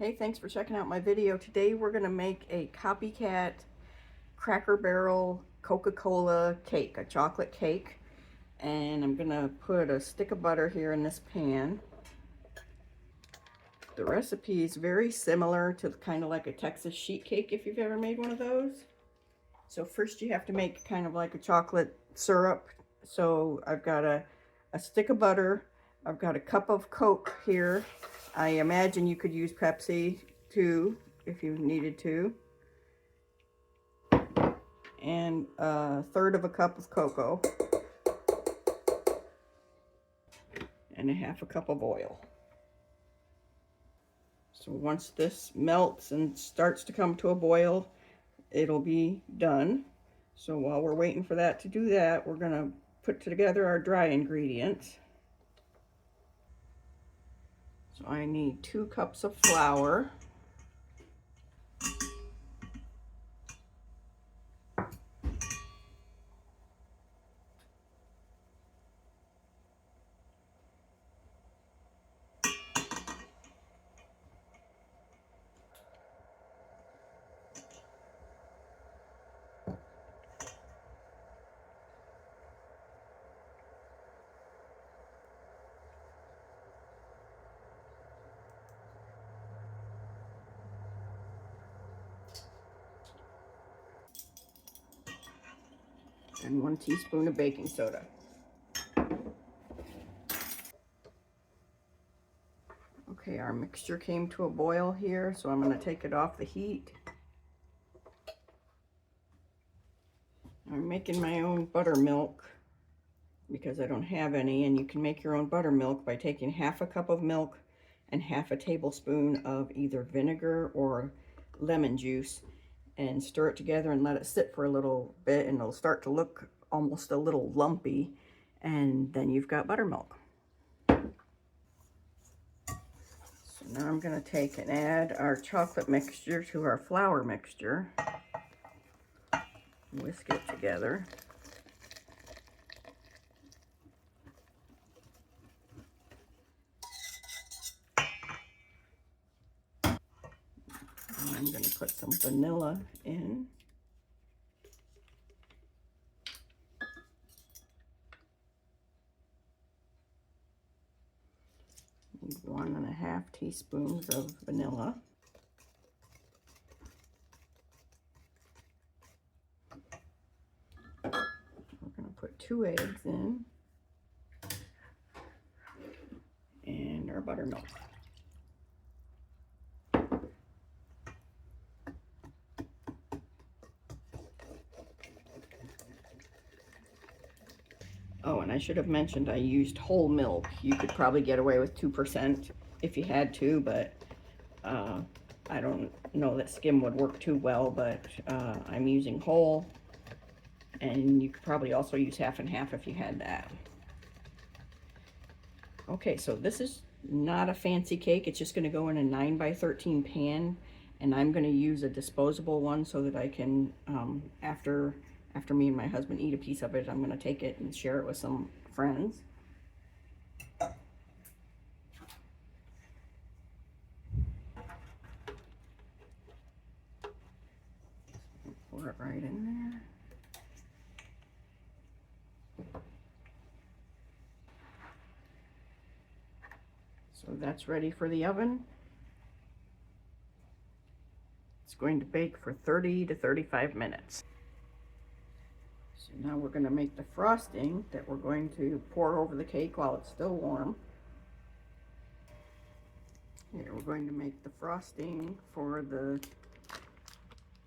Hey, thanks for checking out my video. Today we're going to make a Copycat Cracker Barrel Coca Cola cake, a chocolate cake. And I'm going to put a stick of butter here in this pan. The recipe is very similar to kind of like a Texas sheet cake if you've ever made one of those. So first you have to make kind of like a chocolate syrup. So I've got a stick of butter. I've got a cup of Coke here. I imagine you could use Pepsi too if you needed to. And a third of a cup of cocoa. And a half a cup of oil. So once this melts and starts to come to a boil, it'll be done. So while we're waiting for that to do that, we're going to put together our dry ingredients. So I need 2 cups of flour. And 1 teaspoon of baking soda. Okay, our mixture came to a boil here, so I'm going to take it off the heat. I'm making my own buttermilk because I don't have any, and you can make your own buttermilk by taking half a cup of milk and half a tablespoon of either vinegar or lemon juice, and stir it together and let it sit for a little bit, and it'll start to look almost a little lumpy, and then you've got buttermilk. So now I'm going to take and add our chocolate mixture to our flour mixture. Whisk it together. And I'm going to put some vanilla in. And 1.5 teaspoons of vanilla. We're going to put 2 eggs in. And our buttermilk. Oh, and I should have mentioned I used whole milk. You could probably get away with 2% if you had to, but I don't know that skim would work too well, but I'm using whole, and you could probably also use half and half if you had that. Okay, so this is not a fancy cake. It's just going to go in a 9 by 13 pan, and I'm going to use a disposable one so that I can, after me and my husband eat a piece of it, I'm going to take it and share it with some friends. Pour it right in there. So that's ready for the oven. It's going to bake for 30 to 35 minutes. So now we're going to make the frosting that we're going to pour over the cake while it's still warm. Here we're going to make the frosting for the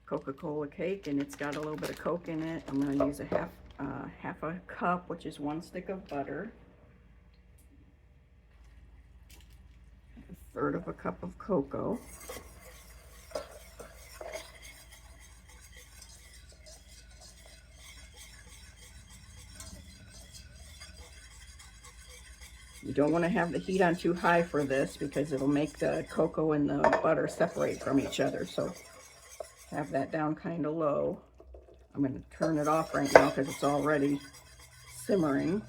Coca Cola cake, and it's got a little bit of Coke in it. I'm going to use a half a cup, which is 1 stick of butter, a third of a cup of cocoa, you don't want to have the heat on too high for this because it'll make the cocoa and the butter separate from each other. So have that down kind of low. I'm going to turn it off right now because it's already simmering.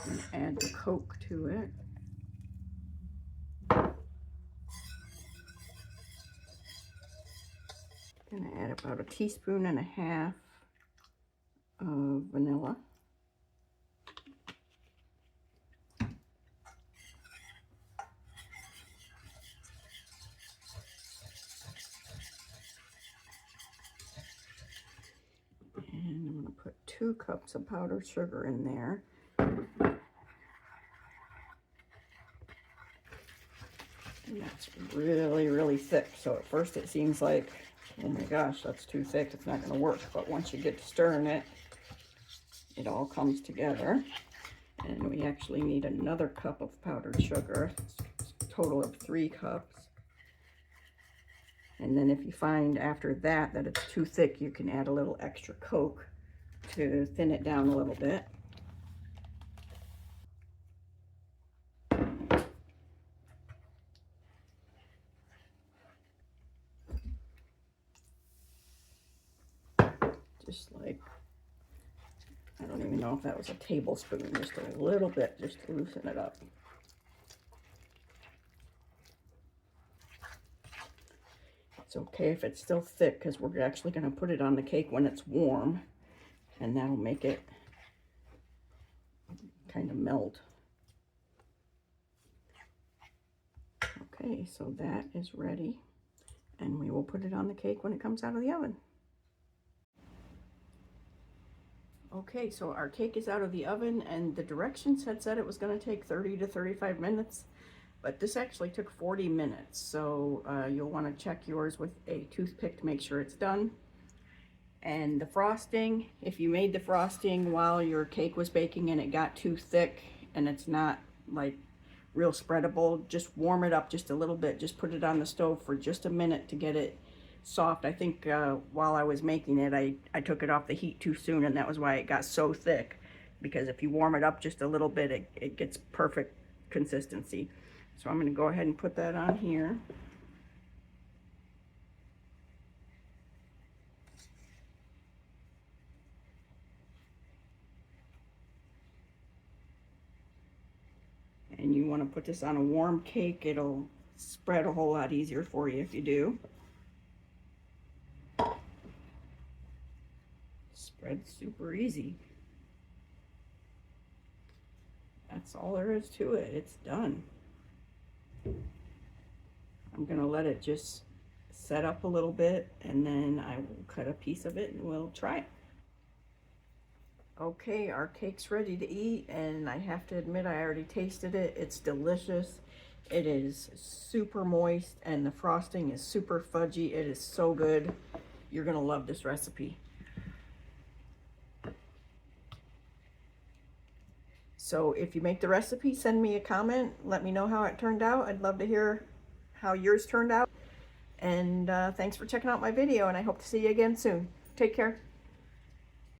And add the Coke to it. Gonna add about 1.5 teaspoons of vanilla. And I'm gonna put 2 cups of powdered sugar in there. And that's really, really thick. So at first it seems like, oh my gosh, that's too thick, it's not gonna work. But once you get to stirring it, it all comes together. And we actually need another cup of powdered sugar, a total of 3 cups. And then if you find after that that it's too thick, you can add a little extra Coke to thin it down a little bit. Just like, I don't even know if that was a tablespoon, just a little bit, just to loosen it up. It's okay if it's still thick, because we're actually going to put it on the cake when it's warm, and that'll make it kind of melt. Okay, so that is ready, and we will put it on the cake when it comes out of the oven. Okay, so our cake is out of the oven, and the directions had said it was going to take 30 to 35 minutes, but this actually took 40 minutes. So you'll want to check yours with a toothpick to make sure it's done. And the frosting, if you made the frosting while your cake was baking and it got too thick and it's not like real spreadable, just warm it up just a little bit. Just put it on the stove for just a minute to get it soft. I think while I was making it, I took it off the heat too soon, and that was why it got so thick, because if you warm it up just a little bit, it gets perfect consistency. So I'm going to go ahead and put that on here. And you want to put this on a warm cake. It'll spread a whole lot easier for you if you do. Spreads super easy. That's all there is to it. It's done. I'm gonna let it just set up a little bit, and then I will cut a piece of it and we'll try it. Okay, our cake's ready to eat, and I have to admit I already tasted it. It's delicious. It is super moist, and the frosting is super fudgy. It is so good. You're gonna love this recipe. So if you make the recipe, send me a comment. Let me know how it turned out. I'd love to hear how yours turned out. And thanks for checking out my video, and I hope to see you again soon. Take care.